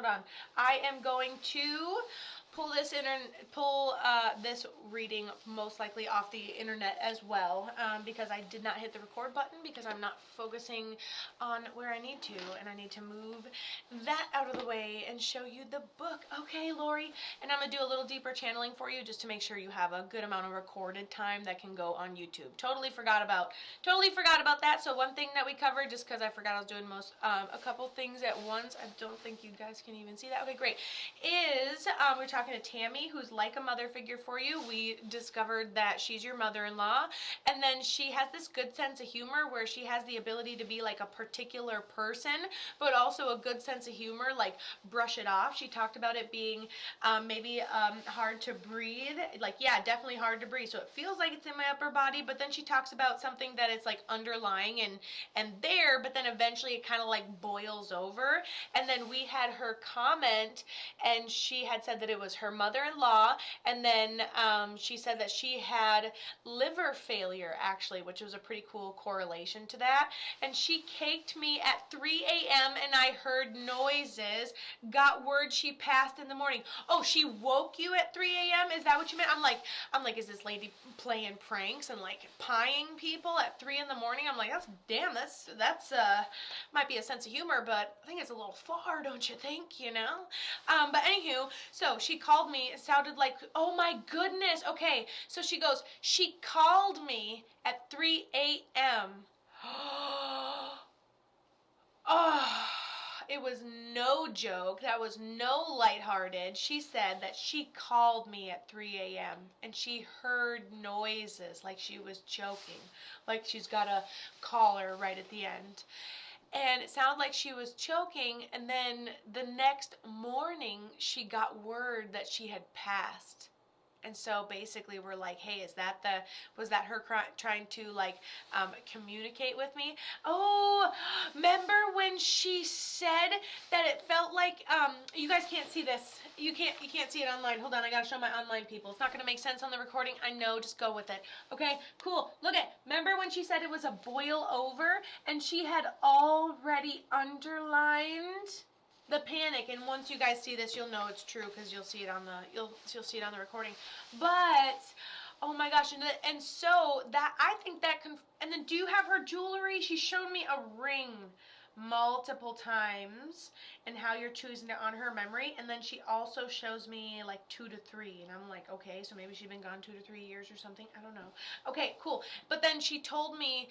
hold on. I am going to pull this this reading most likely off the internet as well, because I did not hit the record button because I'm not focusing on where I need to, and I need to move that out of the way and show you the book. Okay, Laurie, and I'm gonna do a little deeper channeling for you just to make sure you have a good amount of recorded time that can go on YouTube. Totally forgot about that. So one thing that we covered, just because I forgot I was doing a couple things at once. I don't think you guys can even see that. Okay, great. We're talking to Tammy, who's like a mother figure for you. We discovered that she's your mother-in-law, and then she has this good sense of humor where she has the ability to be like a particular person, but also a good sense of humor, like brush it off. She talked about it being maybe hard to breathe, like, yeah, definitely hard to breathe. So it feels like it's in my upper body, but then she talks about something that is like underlying and there, but then eventually it kind of like boils over. And then we had her comment, and she had said that it was her mother-in-law, and then she said that she had liver failure, actually, which was a pretty cool correlation to that. And she caked me at 3 a.m. and I heard noises, got word she passed in the morning. Oh, she woke you at 3 a.m.? Is that what you meant? I'm like, is this lady playing pranks and like pieing people at 3 in the morning? I'm like, that's might be a sense of humor, but I think it's a little far, don't you think, But anywho, so she called me. It sounded like, oh my goodness. Okay, so she goes, she called me at 3 a.m. Oh, it was no joke. That was no lighthearted. She said that she called me at 3 a.m. and she heard noises like she was choking, like she's got a collar right at the end. And it sounded like she was choking, and then the next morning she got word that she had passed. And so basically we're like, hey, was that her trying to like communicate with me? Oh, remember when she said that it felt like, you guys can't see this. You can't see it online. Hold on, I gotta show my online people. It's not gonna make sense on the recording. I know, just go with it. Okay, cool. Remember when she said it was a boil over, and she had already underlined the panic, and once you guys see this, you'll know it's true because you'll see it on the recording. But oh my gosh, and so that, I think that and then, do you have her jewelry? She showed me a ring multiple times and how you're choosing to honor her memory, and then she also shows me like 2 to 3, and I'm like, okay, so maybe she's been gone 2 to 3 years or something. I don't know. Okay, cool. But then she told me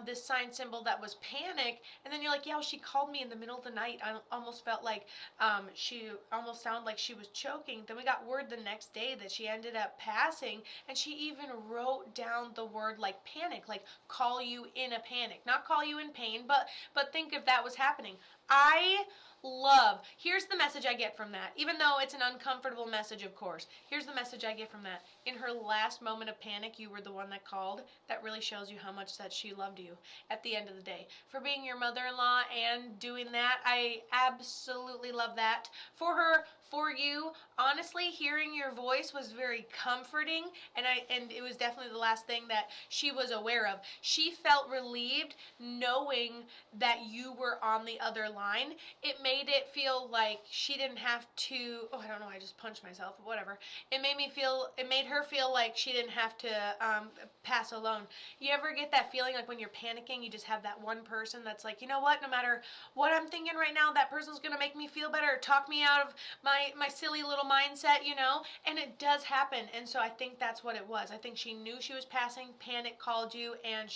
this sign symbol that was panic, and then you're like, yeah, well, she called me in the middle of the night. I almost felt like she almost sounded like she was choking. Then we got word the next day that she ended up passing, and she even wrote down the word like panic, like call you in a panic, not call you in pain, but think if that was happening. Here's the message I get from that, even though it's an uncomfortable message, of course. Here's the message I get from that. In her last moment of panic, you were the one that called. That really shows you how much that she loved you at the end of the day. For being your mother-in-law and doing that, I absolutely love that. For her, for you, honestly, hearing your voice was very comforting, and it was definitely the last thing that she was aware of. She felt relieved knowing that you were on the other line. It made it feel like she didn't have to, oh, I don't know, I just punched myself, whatever. It made her feel like she didn't have to pass alone. You ever get that feeling like when you're panicking, you just have that one person that's like, you know what, no matter what I'm thinking right now, that person's gonna make me feel better, talk me out of my silly little mindset, and it does happen. And so I think that's what it was. I think she knew she was passing, panic called you, and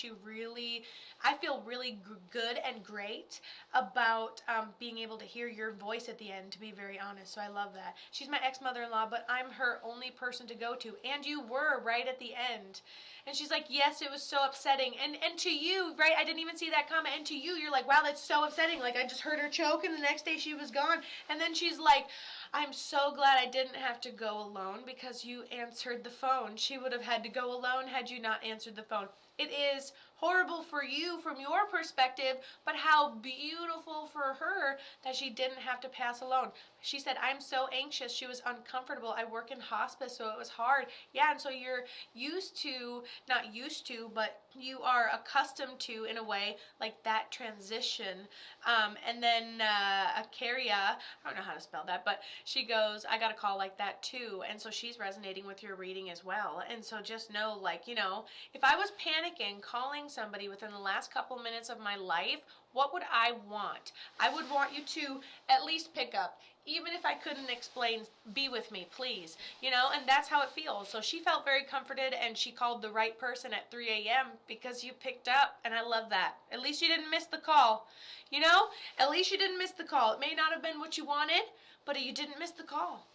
I feel really good and great about being able to hear your voice at the end, to be very honest. So I love that. She's my ex-mother-in-law, but I'm her only person to go to, and you were right at the end. And she's like, yes, it was so upsetting. And to you, right, I didn't even see that comment, and to you, you're like, wow, that's so upsetting. Like, I just heard her choke, and the next day she was gone. And then she's like, I'm so glad I didn't have to go alone because you answered the phone. She would have had to go alone had you not answered the phone. It is horrible for you from your perspective, but how beautiful for her that she didn't have to pass alone. She said, I'm so anxious. She was uncomfortable. I work in hospice, so it was hard. Yeah, and so you're used to, not used to, but you are accustomed to, in a way, like that transition. And then Akaria, I don't know how to spell that, but she goes, I got a call like that too. And so she's resonating with your reading as well. And so just know, like, you know, if I was panicking, calling somebody within the last couple minutes of my life, what would I want? I would want you to at least pick up. Even if I couldn't explain, be with me, please. You know, and that's how it feels. So she felt very comforted, and she called the right person at 3 a.m. because you picked up, and I love that. At least you didn't miss the call. You know, at least you didn't miss the call. It may not have been what you wanted, but you didn't miss the call.